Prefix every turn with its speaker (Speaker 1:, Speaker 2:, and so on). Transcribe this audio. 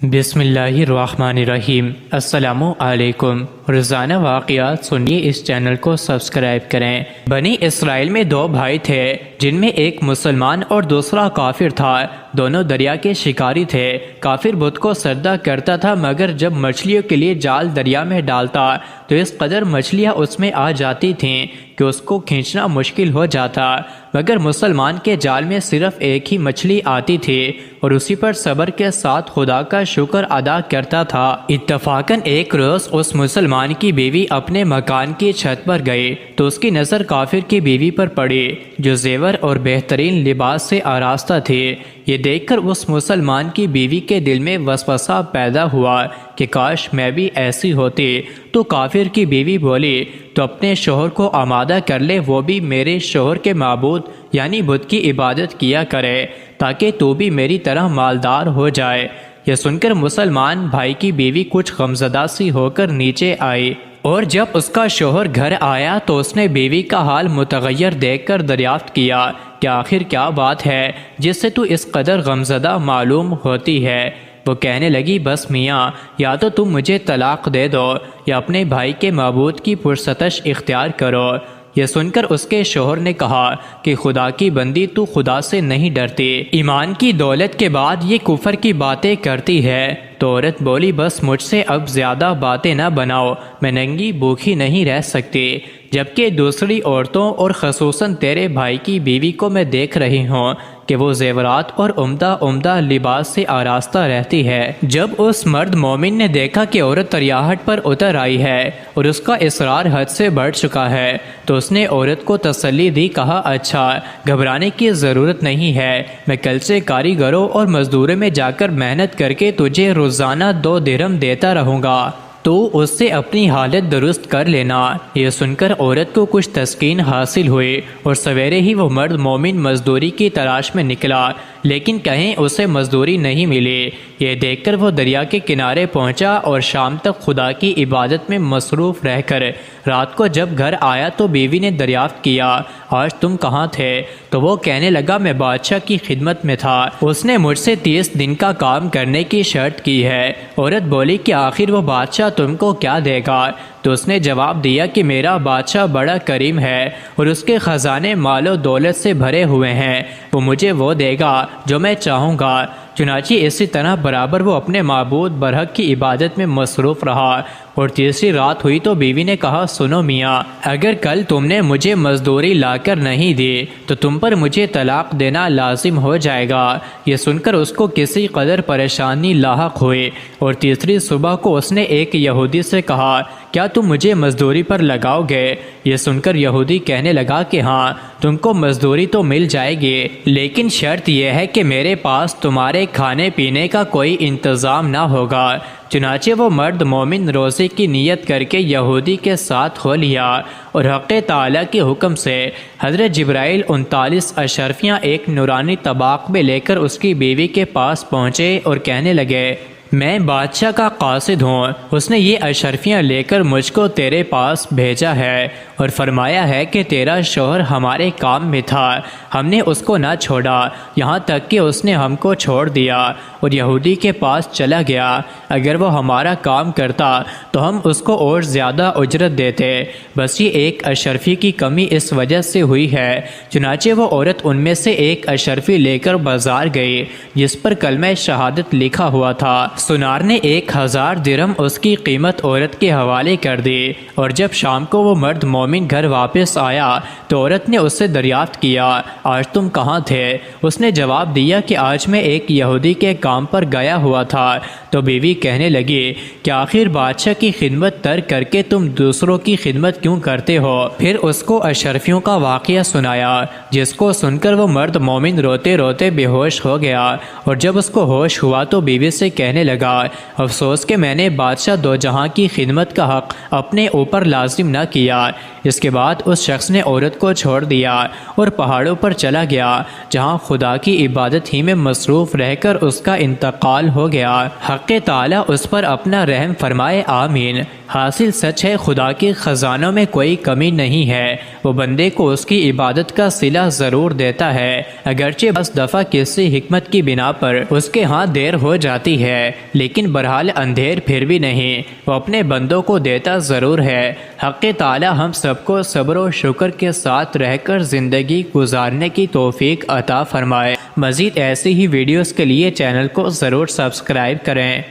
Speaker 1: بسم اللہ الرحمن الرحیم۔ السلام علیکم۔ روزانہ واقعات سنیے، اس چینل کو سبسکرائب کریں۔ بنی اسرائیل میں دو بھائی تھے جن میں ایک مسلمان اور دوسرا کافر تھا۔ دونوں دریا کے شکاری تھے۔ کافر بت کو سجدہ کرتا تھا، مگر جب مچھلیوں کے لیے جال دریا میں ڈالتا تو اس قدر مچھلیاں اس میں آ جاتی تھیں کہ اس کو کھینچنا مشکل ہو جاتا، مگر مسلمان کے جال میں صرف ایک ہی مچھلی آتی تھی اور اسی پر صبر کے ساتھ خدا کا شکر ادا کرتا تھا۔ اتفاقاً ایک روز اس مسلمان کی بیوی اپنے مکان کی چھت پر گئی تو اس کی نظر کافر کی بیوی پر پڑی جو زیور اور بہترین لباس سے آراستہ تھی۔ یہ دیکھ کر اس مسلمان کی بیوی کے دل میں وسوسہ پیدا ہوا کہ کاش میں بھی ایسی ہوتی۔ تو کافر کی بیوی بولی، تو اپنے شوہر کو آمادہ کر لے، وہ بھی میرے شوہر کے معبود یعنی بت کی عبادت کیا کرے تاکہ تو بھی میری طرح مالدار ہو جائے۔ یہ سن کر مسلمان بھائی کی بیوی کچھ غمزدہ سی ہو کر نیچے آئی، اور جب اس کا شوہر گھر آیا تو اس نے بیوی کا حال متغیر دیکھ کر دریافت کیا کہ آخر کیا بات ہے جس سے تو اس قدر غمزدہ معلوم ہوتی ہے۔ وہ کہنے لگی، بس میاں، یا تو تم مجھے طلاق دے دو یا اپنے بھائی کے معبود کی پرستش اختیار کرو۔ یہ سن کر اس کے شوہر نے کہا کہ خدا کی بندی، تو خدا سے نہیں ڈرتی، ایمان کی دولت کے بعد یہ کفر کی باتیں کرتی ہے۔ تو عورت بولی، بس مجھ سے اب زیادہ باتیں نہ بناؤ، میں ننگی بھوکھی نہیں رہ سکتی، جبکہ دوسری عورتوں اور خصوصاً تیرے بھائی کی بیوی کو میں دیکھ رہی ہوں کہ وہ زیورات اور عمدہ لباس سے آراستہ رہتی ہے۔ جب اس مرد مومن نے دیکھا کہ عورت تریاحٹ پر اتر آئی ہے اور اس کا اصرار حد سے بڑھ چکا ہے تو اس نے عورت کو تسلی دی، کہا، اچھا، گھبرانے کی ضرورت نہیں ہے، میں کل سے کاریگروں اور مزدوروں میں جا کر محنت کر کے تجھے روزانہ 2 درہم دیتا رہوں گا، تو اس سے اپنی حالت درست کر لینا۔ یہ سن کر عورت کو کچھ تسکین حاصل ہوئی اور سویرے ہی وہ مرد مومن مزدوری کی تلاش میں نکلا، لیکن کہیں اسے مزدوری نہیں ملی۔ یہ دیکھ کر وہ دریا کے کنارے پہنچا اور شام تک خدا کی عبادت میں مصروف رہ کر رات کو جب گھر آیا تو بیوی نے دریافت کیا، آج تم کہاں تھے؟ تو وہ کہنے لگا، میں بادشاہ کی خدمت میں تھا، اس نے مجھ سے 30 دن کا کام کرنے کی شرط کی ہے۔ عورت بولی کہ آخر وہ بادشاہ تم کو کیا دے گا؟ تو اس نے جواب دیا کہ میرا بادشاہ بڑا کریم ہے اور اس کے خزانے مال و دولت سے بھرے ہوئے ہیں، وہ مجھے وہ دے گا جو میں چاہوں گا۔ چنانچہ اسی طرح برابر وہ اپنے معبود برحق کی عبادت میں مصروف رہا، اور تیسری رات ہوئی تو بیوی نے کہا، سنو میاں، اگر کل تم نے مجھے مزدوری لا کر نہیں دی تو تم پر مجھے طلاق دینا لازم ہو جائے گا۔ یہ سن کر اس کو کسی قدر پریشانی لاحق ہوئی، اور تیسری صبح کو اس نے ایک یہودی سے کہا، کیا تم مجھے مزدوری پر لگاؤ گے؟ یہ سن کر یہودی کہنے لگا کہ ہاں، تم کو مزدوری تو مل جائے گی، لیکن شرط یہ ہے کہ میرے پاس تمہارے کھانے پینے کا کوئی انتظام نہ ہوگا۔ چنانچہ وہ مرد مومن روزے کی نیت کر کے یہودی کے ساتھ ہو لیا، اور حق تعالیٰ کے حکم سے حضرت جبرائیل 39 اشرفیاں ایک نورانی طباق میں لے کر اس کی بیوی کے پاس پہنچے اور کہنے لگے، میں بادشاہ کا قاصد ہوں، اس نے یہ اشرفیاں لے کر مجھ کو تیرے پاس بھیجا ہے اور فرمایا ہے کہ تیرا شوہر ہمارے کام میں تھا، ہم نے اس کو نہ چھوڑا یہاں تک کہ اس نے ہم کو چھوڑ دیا اور یہودی کے پاس چلا گیا۔ اگر وہ ہمارا کام کرتا تو ہم اس کو اور زیادہ اجرت دیتے، بس یہ ایک اشرفی کی کمی اس وجہ سے ہوئی ہے۔ چنانچہ وہ عورت ان میں سے ایک اشرفی لے کر بازار گئی جس پر کلمہ شہادت لکھا ہوا تھا۔ سنار نے 1000 درہم اس کی قیمت عورت کے حوالے کر دی، اور جب شام کو وہ مرد مومن گھر واپس آیا تو عورت نے اس سے دریافت کیا، آج تم کہاں تھے؟ اس نے جواب دیا کہ آج میں ایک یہودی کے کام پر گیا ہوا تھا۔ تو بیوی کہنے لگی کہ آخر بادشاہ کی خدمت ترک کر کے تم دوسروں کی خدمت کیوں کرتے ہو؟ پھر اس کو اشرفیوں کا واقعہ سنایا، جس کو سن کر وہ مرد مومن روتے روتے بے ہوش ہو گیا، اور جب اس کو ہوش ہوا تو بیوی سے کہنے لگا، افسوس کہ میں نے بادشاہ دو جہاں کی خدمت کا حق اپنے اوپر لازم نہ کیا۔ اس کے بعد اس شخص نے عورت کو چھوڑ دیا اور پہاڑوں پر چلا گیا، جہاں خدا کی عبادت ہی میں مصروف رہ کر اس کا انتقال ہو گیا۔ حق تعالیٰ اس پر اپنا رحم فرمائے، آمین۔ حاصل سچ ہے، خدا کے خزانوں میں کوئی کمی نہیں ہے، وہ بندے کو اس کی عبادت کا صلہ ضرور دیتا ہے، اگرچہ بس دفعہ کسی حکمت کی بنا پر اس کے ہاں دیر ہو جاتی ہے۔ لیکن بہرحال اندھیر پھر بھی نہیں، وہ اپنے بندوں کو دیتا ضرور ہے۔ حق تعالی ہم سب کو صبر و شکر کے ساتھ رہ کر زندگی گزارنے کی توفیق عطا فرمائے۔ مزید ایسی ہی ویڈیوز کے لیے چینل کو ضرور سبسکرائب کریں۔